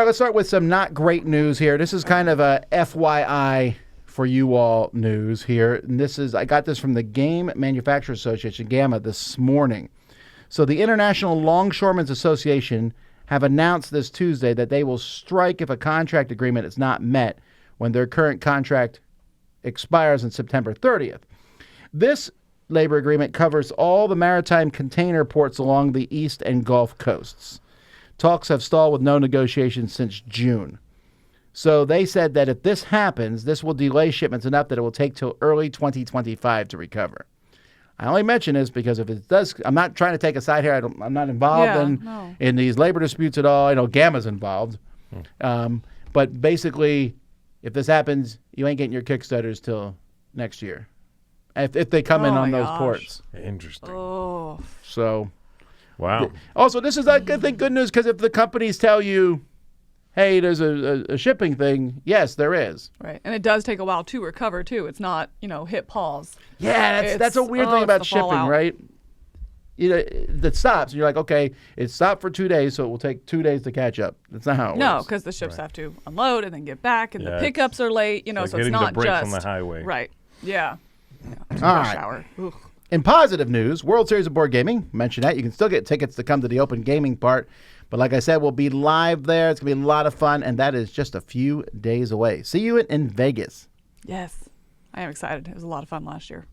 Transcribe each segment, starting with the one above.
let's start with some not great news here. This is kind of a FYI for you all news here. And I got this from the Game Manufacturers Association, GAMA, this morning. So the International Longshoremen Association have announced this Tuesday that they will strike if a contract agreement is not met when their current contract expires on September 30th. This labor agreement covers all the maritime container ports along the East and Gulf coasts. Talks have stalled with no negotiations since June. So they said that if this happens, this will delay shipments enough that it will take till early 2025 to recover. I only mention this because if it does, I'm not trying to take a side here. I'm not involved in these labor disputes at all. I know GAMA's involved. But basically, if this happens, you ain't getting your Kickstarters till next year. If they come in on those ports. Interesting. Oh. So. Wow. Also, this is, I think, good news because if the companies tell you, hey, there's a shipping thing, yes, there is. Right. And it does take a while to recover, too. It's not, hit pause. Yeah, that's a weird thing about shipping, right? That stops. And you're like, okay, it stopped for 2 days, so it will take 2 days to catch up. That's not how it works. No, because the ships have to unload and then get back, and the pickups are late, so it's not getting the break just. from the highway. Right. Yeah. All right. In positive news, World Series of Board Gaming, mentioned that. You can still get tickets to come to the open gaming part. But like I said, we'll be live there. It's going to be a lot of fun, and that is just a few days away. See you in Vegas. Yes. I am excited. It was a lot of fun last year.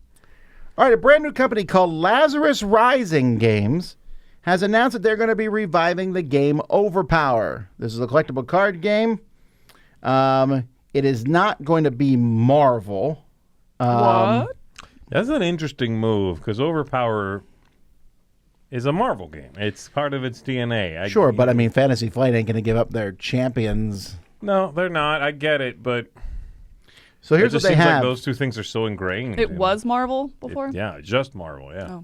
All right, a brand new company called Lazarus Rising Games has announced that they're going to be reviving the game Overpower. This is a collectible card game. It is not going to be Marvel. What? That's an interesting move because Overpower is a Marvel game. It's part of its DNA. Sure, but I mean, Fantasy Flight ain't going to give up their champions. No, they're not. I get it, but so here's what they have. Like those two things are so ingrained. It was Marvel before? Yeah, just Marvel, yeah.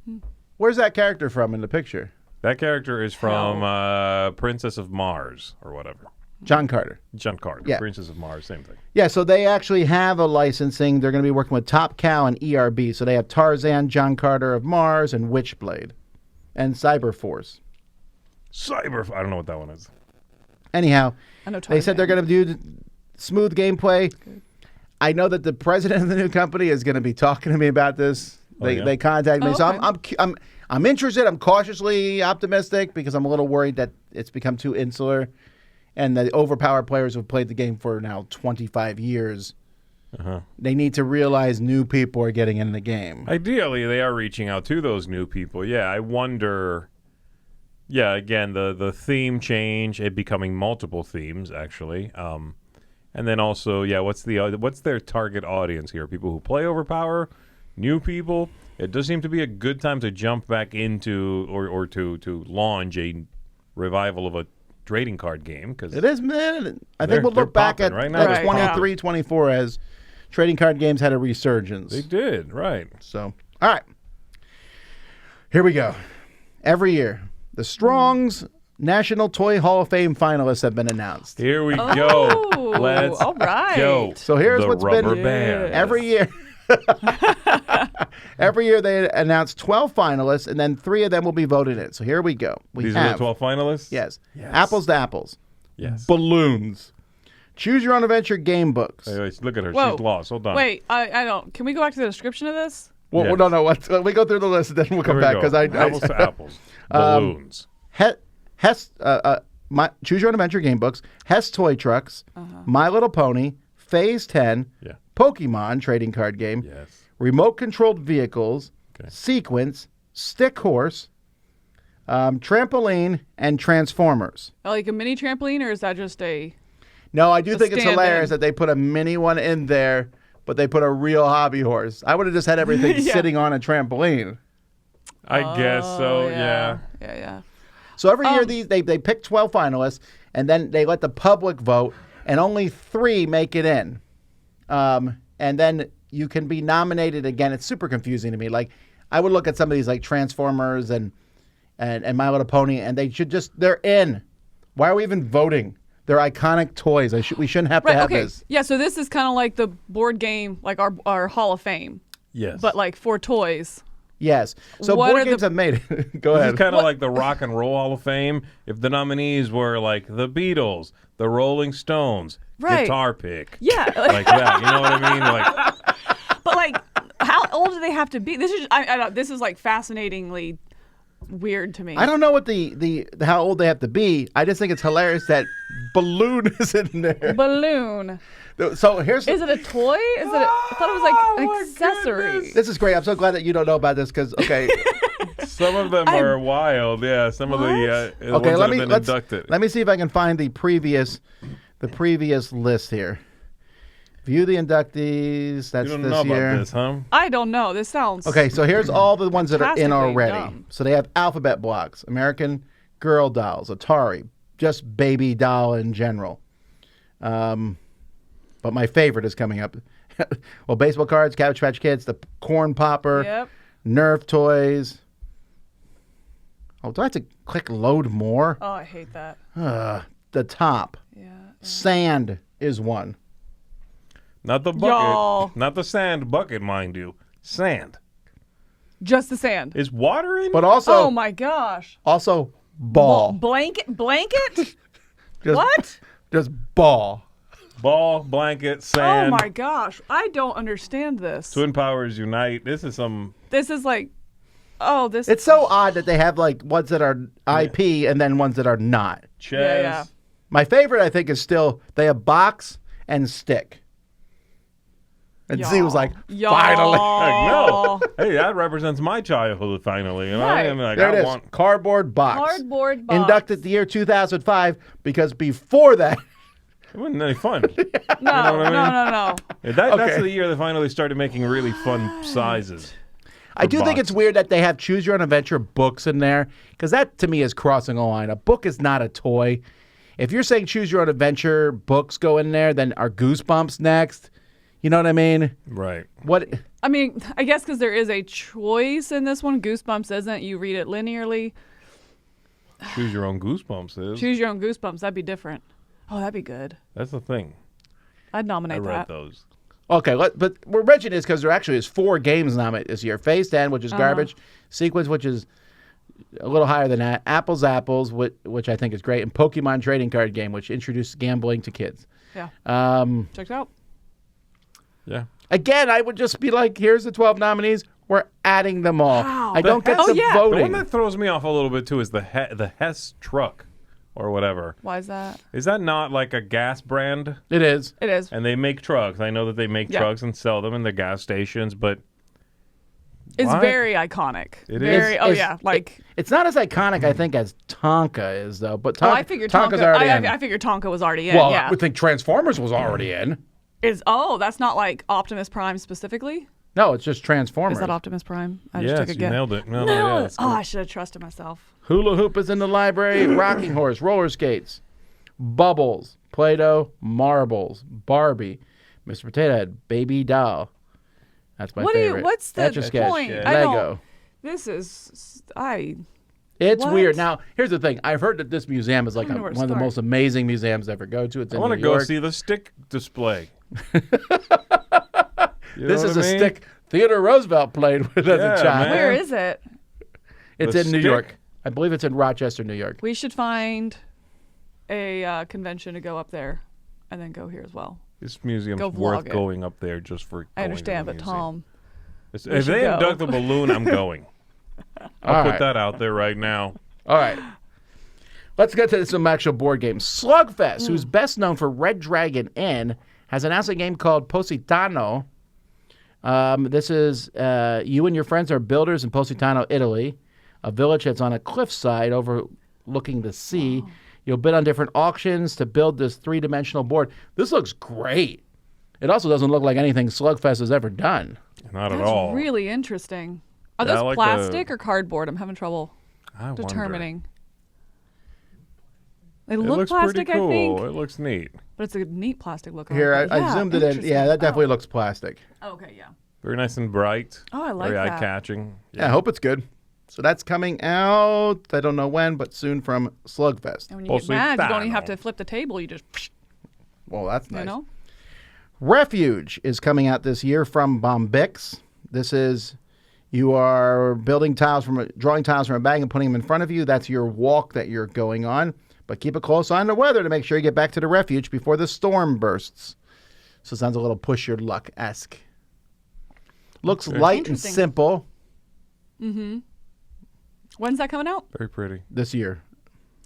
Oh. Where's that character from in the picture? That character is from Princess of Mars or whatever. John Carter. John Carter, yeah. Princess of Mars, same thing. Yeah, so they actually have a licensing. They're going to be working with Top Cow and ERB. So they have Tarzan, John Carter of Mars, and Witchblade. And Cyberforce. I don't know what that one is. Anyhow, I know they said they're going to do smooth gameplay. Good. I know that the president of the new company is going to be talking to me about this. They contacted me. So I'm interested. I'm cautiously optimistic because I'm a little worried that it's become too insular. And the Overpower players who have played the game for now 25 years, they need to realize new people are getting in the game. Ideally, they are reaching out to those new people. Yeah, I wonder. Yeah, again, the theme change, it becoming multiple themes, actually. And then also, what's their target audience here? People who play Overpower, new people. It does seem to be a good time to jump back into or to launch a revival of a trading card game because it is, man. I think we'll look back at right now. 23, 24 as trading card games had a resurgence. They did, right. So, all right. Here we go. Every year, the Strong's National Toy Hall of Fame finalists have been announced. Here we go. Let's all right. go. So here's what's been band. every year. Every year they announce 12 finalists, and then 3 of them will be voted in. So here we go. These are the 12 finalists? Yes. Apples to Apples. Yes. Balloons. Choose Your Own Adventure game books. Wait, look at her. Whoa. She's lost. Hold on. Wait, I don't. Can we go back to the description of this? Well, no. We go through the list, and then we'll come back. Apples to Apples. Balloons. Choose Your Own Adventure game books. Hess Toy Trucks. My Little Pony. Phase 10. Yeah. Pokemon trading card game. Yes. Remote-controlled vehicles, Sequence, Stick Horse, Trampoline, and Transformers. Like a mini trampoline, or is that just a... No, I do think it's hilarious that they put a mini one in there, but they put a real hobby horse. I would have just had everything sitting on a trampoline. I guess so, yeah. Yeah. So every year they pick 12 finalists, and then they let the public vote, and only 3 make it in. And then you can be nominated again. It's super confusing to me. Like, I would look at some of these like Transformers and My Little Pony, and they're in. Why are we even voting? They're iconic toys. We shouldn't have to have this. Yeah, so this is kind of like the board game, like our Hall of Fame. Yes. But like for toys. Yes. So What board are games the- have made it. Go This ahead. is kind of like the Rock and Roll Hall of Fame. If the nominees were like the Beatles, the Rolling Stones, Right. guitar pick, Yeah. like that. You know what I mean? Like, But like, how old do they have to be? This is this is like fascinatingly weird to me. I don't know what the how old they have to be. I just think it's hilarious that balloon is in there. Balloon. So here's Is it a toy? Is it? I thought it was like an accessory. this is great. I'm so glad that you don't know about this because okay, some of them are wild. Yeah, some of the okay. ones that have been inducted. Let me see if I can find the previous list here. View the inductees. That's You don't this know year. about this, huh? I don't know. This sounds Okay, so here's all the ones that are in Fantastically already. dumb. So they have alphabet blocks, American Girl dolls, Atari, just baby doll in general. But my favorite is coming up. Well, baseball cards, Cabbage Patch Kids, the corn popper, Yep. Nerf toys. Oh, do I have to click load more? Oh, I hate that. The top. Yeah. Sand is one. Not the bucket, Y'all. not the sand bucket, mind you. Sand. Just the sand. Is water in? But also, Oh my gosh. also ball. Blanket? Just, What? Just ball. Ball, blanket, Oh sand. my gosh. I don't understand this. Twin powers unite. This is some. This is like, oh, this. It's so odd that they have like ones that are IP and then ones that are not. Chess. Yeah. My favorite, I think, is still they have box and stick. And Z was like, finally. Like, no. Hey, that represents my childhood finally. You know? Right. I'm like, There I it is. want. Cardboard box. Cardboard box. Inducted the year 2005 because before that, It wasn't any fun. No, what I mean? no. That's Okay. the year they finally started making really fun sizes. I do think box. it's weird that they have Choose Your Own Adventure books in there because that to me is crossing a line. A book is not a toy. If you're saying Choose Your Own Adventure books go in there, then are Goosebumps next? You know what I mean? Right. What? I mean, I guess because there is a choice in this one. Goosebumps isn't. You read it linearly. Choose your own goosebumps is. Choose your own Goosebumps. That'd be different. Oh, that'd be good. That's the thing. I'd I nominate read that. those. Okay, but we're mentioning this because there actually is 4 games nominated this year. Phase 10, which is garbage. Sequence, which is a little higher than that. Apples, which I think is great. And Pokemon Trading Card Game, which introduced gambling to kids. Yeah. Check it out. Yeah. Again, I would just be like, here's the 12 nominees. We're adding them all. Wow. I don't get Oh, the yeah. The voting. one that throws me off a little bit too is the Hess truck or whatever. Why is that? Is that not like a gas brand? It is. It is. And they make trucks. I know that they make Yeah. trucks and sell them in the gas stations, but It's What? very iconic. It very, is. Oh, It's- yeah. Like, It's not as iconic, I think, as Tonka is, though. But Tonka, I figured Tonka's Tonka. already in. I figured Tonka was already in. well, yeah. I would think Transformers was already in. That's not like Optimus Prime specifically? No, it's just Transformers. Is that Optimus Prime? I just yes, took a you guess. nailed it. No, No. yeah, it's Oh, good. I should have trusted myself. Hula Hoop is in the library. Rocking Horse, roller skates, Bubbles, Play-Doh, Marbles, Barbie, Mr. Potato Head, Baby Doll. That's my What do you- favorite. what's the Etch-a-Sketch, point? Yeah. I don't- Lego. This is It's What? weird. Now, here's the thing. I've heard that this museum is like don't know where one to of the start. most amazing museums to ever go to. It's I in want to New go York. see the stick display. You This know is what a I mean? stick Theodore Roosevelt played with as Yeah, a child. man. where is it? It's The in New stick? York. I believe it's in Rochester, New York. We should find a convention to go up there, and then go here as well. This museum's Go worth vlog it. going up there just for. I going understand, to the but museum. Tom, If should they go. induct a balloon, I'm going. I'll All put right. that out there right now. All right. Let's get to some actual board games. Slugfest, who's best known for Red Dragon Inn, has announced a game called Positano. This is you and your friends are builders in Positano, Italy, a village that's on a cliffside overlooking the sea. Oh. You'll bid on different auctions to build this 3-dimensional board. This looks great. It also doesn't look like anything Slugfest has ever done. Not at that's all. really interesting. Are Yeah, I those like plastic or cardboard? I'm having trouble I wonder. determining. They It look looks plastic, pretty cool. I think, it looks neat. but it's a neat plastic look. on Here, it. I Yeah, zoomed it in. interesting. Yeah, that definitely looks plastic. Oh. Okay, yeah. Very nice and bright. Oh, I like Very that. eye-catching. Yeah, I hope it's good. So that's coming out, I don't know when, but soon from Slugfest. And when you get mad, you don't even have Positano. to flip the table. You just, Well, that's nice. you know. Refuge is coming out this year from Bombix. This is You are drawing tiles from a bag and putting them in front of you. That's your walk that you're going on. But keep a close eye on the weather to make sure you get back to the refuge before the storm bursts. So it sounds a little push your luck-esque. Looks light and simple. Mm-hmm. When's that coming out? Very pretty. This year.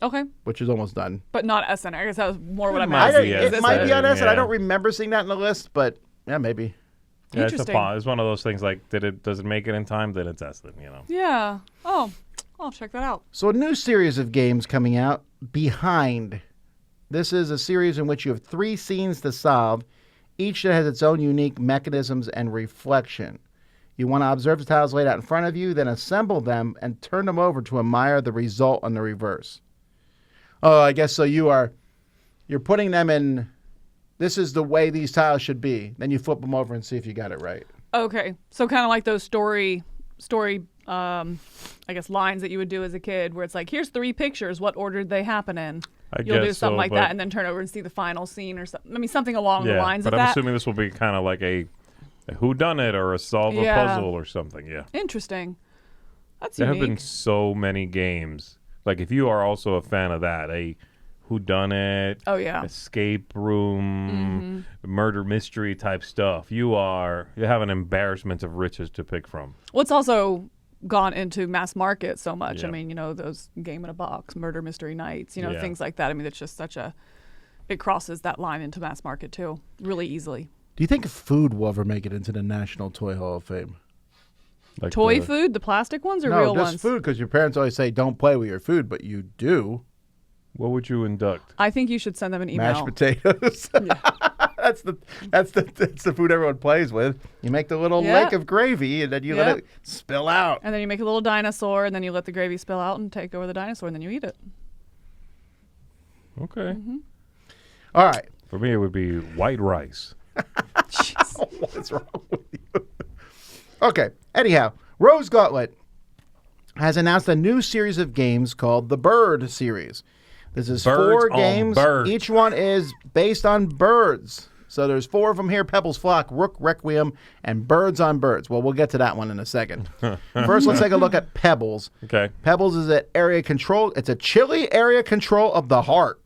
Okay. Which is almost done. But not SN. I guess that was more what I'm might asking. be It might be on SN. Yeah. I don't remember seeing that in the list, but yeah, maybe. Yeah, Interesting. it's one of those things like, does it make it in time? Then it's Esslin, you know. Yeah. Oh, I'll check that out. So a new series of games coming out, Behind. This is a series in which you have 3 scenes to solve, each that has its own unique mechanisms and reflection. You want to observe the tiles laid out in front of you, then assemble them and turn them over to admire the result on the reverse. Oh, I guess so you're putting them in, this is the way these tiles should be. Then you flip them over and see if you got it right. Okay. So kind of like those story I guess lines that you would do as a kid where it's like, here's 3 pictures, what order did they happen in? You'll do something like that and then turn over and see the final scene or something. I mean, something along the lines of that. But I'm assuming this will be kind of like a whodunit or a solve a puzzle or something, yeah. Interesting. That's There unique. have been so many games. Like, if you are also a fan of that, a whodunit, escape room, murder mystery type stuff, you have an embarrassment of riches to pick from. What's also gone into mass market so much. Yeah. I mean, those Game in a Box, Murder Mystery Nights, things like that. I mean, it's just it crosses that line into mass market too, really easily. Do you think food will ever make it into the National Toy Hall of Fame? Like food, the plastic ones or real No, ones? just food, because your parents always say don't play with your food, but you do. What would you induct? I think you should send them an email. Mashed potatoes. That's the food everyone plays with. You make the little lake of gravy, and then you let it spill out. And then you make a little dinosaur, and then you let the gravy spill out and take over the dinosaur, and then you eat it. Okay. All right. For me, it would be white rice. What's wrong with you? Okay. Anyhow, Rose Gauntlet has announced a new series of games called the Bird series. This is Birds 4 on games. birds. Each one is based on birds. So there's 4 of them here: Pebbles Flock, Rook Requiem, and Birds on Birds. Well, we'll get to that one in a second. First, let's take a look at Pebbles. Okay. Pebbles is an area control. It's a chilly area control of the heart.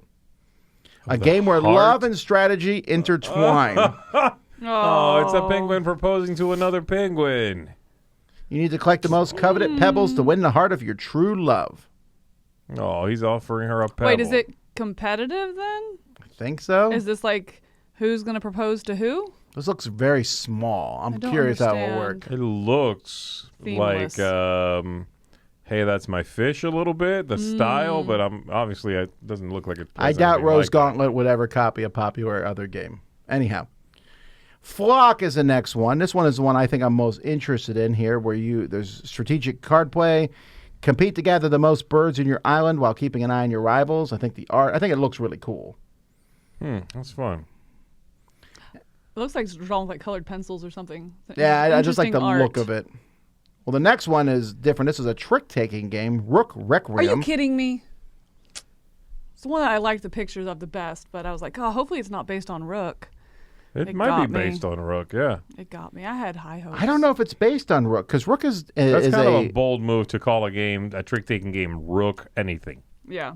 A game where love and strategy intertwine. Oh, it's a penguin proposing to another penguin. You need to collect the most coveted pebbles to win the heart of your true love. Oh, he's offering her a pebble. Wait, is it competitive then? I think so. Is this like who's going to propose to who? This looks very small. I'm don't curious how it will understand. work. It looks Themeless. like, hey, that's my fish a little bit, the style, but obviously it doesn't look like it. I doubt Rose Gauntlet would ever copy a popular other game. Anyhow, Flock is the next one. This one is the one I think I'm most interested in here, where there's strategic card play, compete to gather the most birds in your island while keeping an eye on your rivals. I think it looks really cool. That's fun. It looks like it's drawn with like colored pencils or something. Yeah, I just like the Interesting look art. of it. Well, the next one is different. This is a trick-taking game, Rook Requiem. Are you kidding me? It's the one that I liked the pictures of the best, but I was like, hopefully it's not based on Rook. It might got be me. based on Rook, yeah. It got me. I had high hopes. I don't know if it's based on Rook, because Rook is That's kind of a a bold move to call a trick-taking game, Rook anything. Yeah.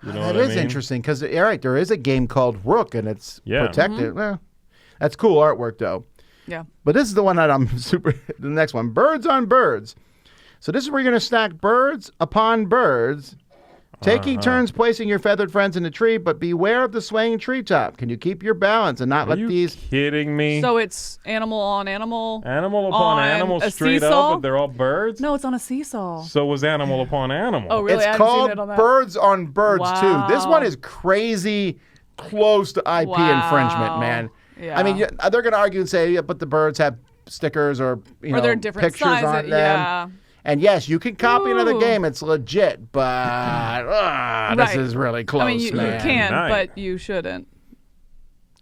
You know that what I is mean? interesting, because there is a game called Rook, and it's protected. Well, that's cool artwork, though. Yeah. But this is the one that I'm the next one, Birds on Birds. So this is where you're going to stack birds upon birds, taking turns placing your feathered friends in the tree, but beware of the swaying treetop. Can you keep your balance and not Are let you these... kidding me? So it's animal on animal. Animal upon on animal a straight seesaw? up, but they're all birds? No, it's on a seesaw. So was animal upon animal. Oh, really? I It's haven't seen called it on that. Birds on Birds, Wow. too. This one is crazy close to IP infringement, man. Yeah. I mean, they're going to argue and say, but the birds have stickers or they're different pictures sizes. on them. Yeah. And yes, you can copy another Ooh. game. It's legit, but this Right. is really close, I mean, you man. can, Nice. but you shouldn't.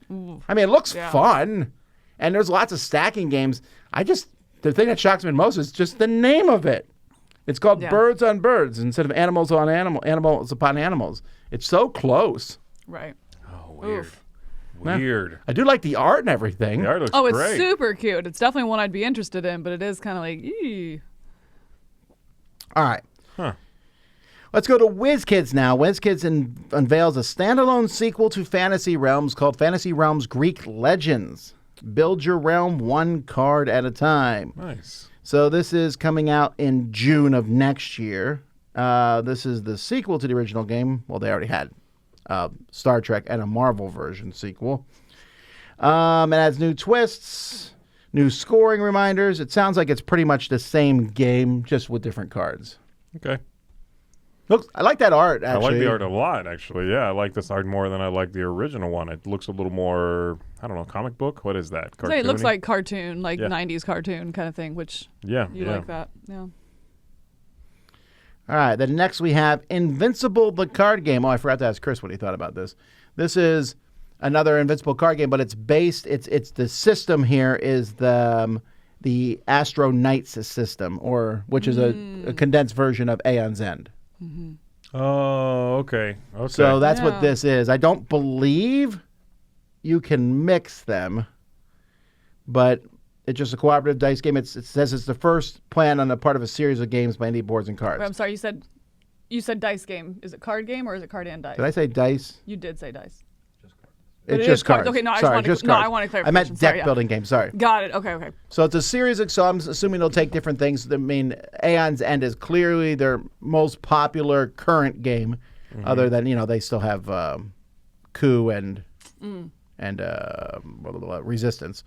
I mean, it looks fun, and there's lots of stacking games. The thing that shocks me most is just the name of it. It's called Birds on Birds instead of Animals on Animals upon Animals. It's so close. Right. Oh, weird. Oof. weird. I do like the art and everything. The art looks it's great. super cute. It's definitely one I'd be interested in, but it is kind of like, eee. All right. Huh. Let's go to WizKids now. WizKids unveils a standalone sequel to Fantasy Realms called Fantasy Realms Greek Legends. Build your realm one card at a time. Nice. So this is coming out in June of next year. This is the sequel to the original game. Well, they already had Star Trek and a Marvel version sequel. It has new twists, new scoring reminders. It sounds like it's pretty much the same game, just with different cards. Okay. Looks, I like that art, actually. I like the art a lot, actually. Yeah, I like this art more than I like the original one. It looks a little more, I don't know, comic book? What is that? So it looks like cartoon, like Yeah. 90s cartoon kind of thing, which you like that. Yeah. All right, then next we have Invincible, the card game. Oh, I forgot to ask Chris what he thought about this. This is another Invincible card game, but it's based, it's the system here is the Astro Knights system, which is a condensed version of Aeon's End. Mm-hmm. Oh, okay. So that's what this is. I don't believe you can mix them, but it's just a cooperative dice game. It says it's the first plan on a part of a series of games by Indie Boards and Cards. Wait, I'm sorry, you said dice game. Is it card game or is it card and dice? Did I say dice? You did say dice. It's just cards. Okay, no, sorry, I just no, cards. I want to clarify. I meant deck building game. Sorry. Got it. Okay. So it's a series of. So I'm assuming they'll take different things. I mean, Aeon's End is clearly their most popular current game, other than they still have Coup and Resistance.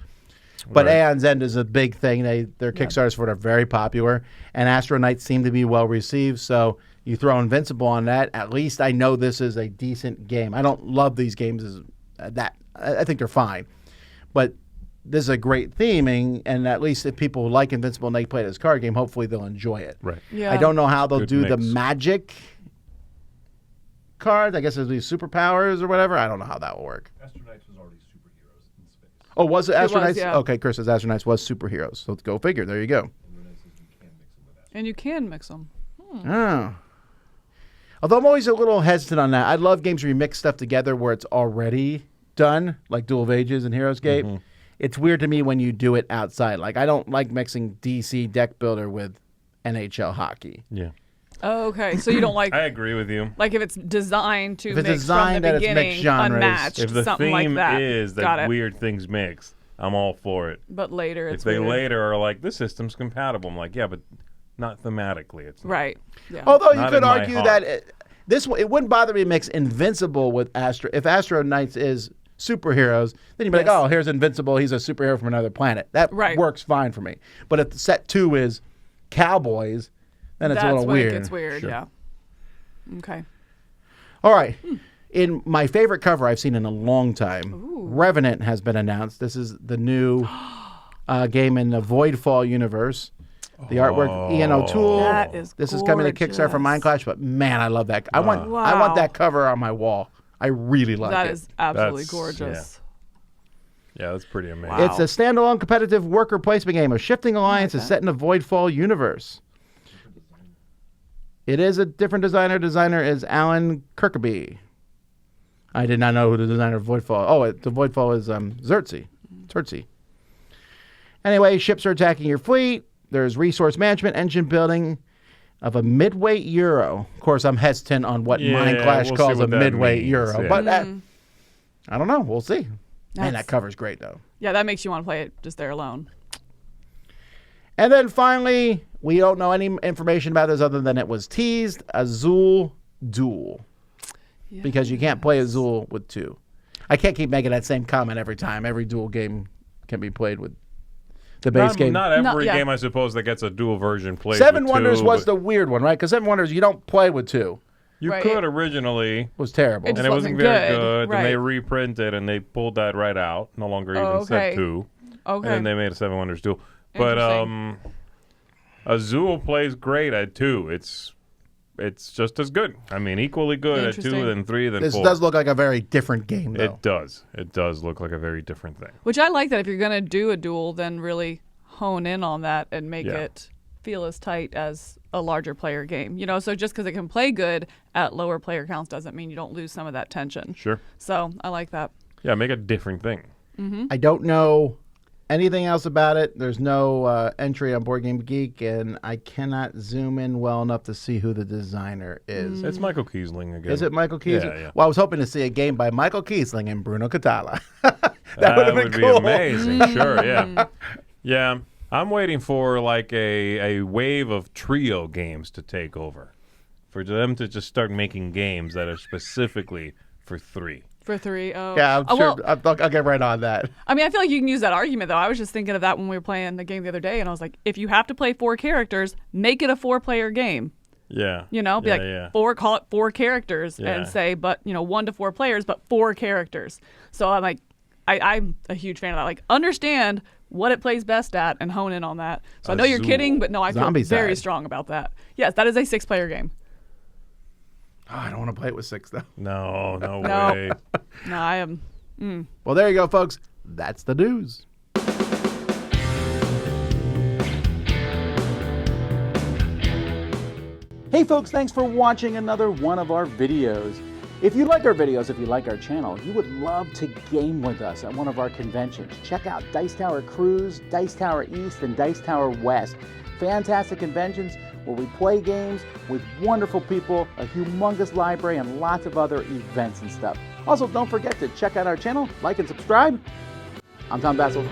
But Right. Aeon's End is a big thing. Their Kickstarters for it are very popular, and Astro Knights seem to be well received. So you throw Invincible on that. At least I know this is a decent game. I don't love these games as that. I think they're fine, but this is a great theming, and at least if people like Invincible and they play this card game, hopefully they'll enjoy it. Right. Yeah. I don't know how they'll Good do the mix. magic cards. I guess it'll be superpowers or whatever. I don't know how that will work. Astronauts was already superheroes in space. Oh, was it Astro Knights? yeah. Okay, Chris says Astro Knights was superheroes. So go figure. There you go. And Renee says you can mix them with astronauts. And you can mix them. Oh. Although I'm always a little hesitant on that. I love games where you mix stuff together where it's already done, like Duel of Ages and Heroescape. It's weird to me when you do it outside. Like, I don't like mixing DC deck builder with NHL hockey. Yeah. Oh, okay. So you don't like I agree with you. like if it's designed to If it's mix designed from that the it's mixed beginning, genres. unmatched, If the something theme like that. is Got that it. weird things mix, I'm all for it. But later If it's they weird. later are like, this system's compatible, I'm like, yeah, but not thematically. It's not. Right. Yeah. Although you Not could in my argue heart. that it wouldn't bother me to mix Invincible with Astro. If Astro Knights is superheroes, then you'd be Yes. like, oh, here's Invincible. He's a superhero from another planet. That Right. works fine for me. But if set 2 is cowboys, then it's That's a little when weird. it gets weird. Sure. Yeah. Okay. All right. In my favorite cover I've seen in a long time, Revenant has been announced. This is the new game in the Voidfall universe. The artwork, Ian O'Toole. That is This is coming to Kickstarter from gorgeous. Mindclash, but man, I love that. I want Wow. that cover on my wall. I really like That it. is absolutely That's- gorgeous. Yeah, that's pretty amazing. Wow. It's a standalone competitive worker placement game. A shifting alliance is that. set in a Voidfall universe. It is a different designer. Designer is Alan Kirkby. I did not know who the designer of Voidfall. Oh, the Voidfall is Xerxes. Anyway, ships are attacking your fleet. There's resource management, engine building of a midweight Euro. Of course, I'm hesitant on what Yeah, Mindclash we'll see calls a what that midweight means, Euro, yeah. but I don't know. We'll see. Man, That's- that cover's great though. Yeah, that makes you want to play it just there alone. And then finally, we don't know any information about this other than it was teased, Aul Duel. Yeah. Because you can't play Azul with 2. I can't keep making that same comment every time. Every Duel game can be played with the base Not, game. not every yeah. game, I suppose, that gets a dual version played Seven with Wonders 2, was but the weird one, right? Because Seven Wonders, you don't play with 2. you Right. could originally, It was terrible. It and just it wasn't wasn't very good. good. Right. And they reprinted and they pulled that right out. No longer even Oh, set okay. 2. Okay. And then they made a Seven Wonders duel. But Interesting. Azul plays great at 2. It's just as good. I mean, equally good at 2 Interesting. than 3 than This 4. does look like a very different game, though. It does. It does look like a very different thing. Which I like that if you're going to do a duel, then really hone in on that and make Yeah. it feel as tight as a larger player game. You know, so just because it can play good at lower player counts doesn't mean you don't lose some of that tension. Sure. So I like that. Yeah, make a different thing. I don't know anything else about it. There's no entry on Board Game Geek, and I cannot zoom in well enough to see who the designer is. It's Michael Kiesling again. Is it Michael Kiesling? Yeah. Well, I was hoping to see a game by Michael Kiesling and Bruno Catala. That would be cool. amazing. Sure, yeah. Yeah, I'm waiting for like a wave of trio games to take over. For them to just start making games that are specifically for 3. For 3, oh. Yeah, I'm Oh, sure. well, I'll get right on that. I mean, I feel like you can use that argument, though. I was just thinking of that when we were playing the game the other day, and I was like, if you have to play 4 characters, make it a 4-player game. Yeah. You know, call it 4 characters and say, but, 1 to 4 players, but 4 characters. So I'm like, I'm a huge fan of that. Like, understand what it plays best at and hone in on that. So I know you're kidding, but no, I feel Zombie very side. strong about that. Yes, that is a 6-player game. Oh, I don't want to play it with 6, though. No No. way. No, I am. Well, there you go, folks. That's the news. Hey, folks, thanks for watching another one of our videos. If you like our videos, if you like our channel, you would love to game with us at one of our conventions. Check out Dice Tower Cruise, Dice Tower East, and Dice Tower West. Fantastic conventions where we play games with wonderful people, a humongous library, and lots of other events and stuff. Also, don't forget to check out our channel, like and subscribe. I'm Tom Bassel.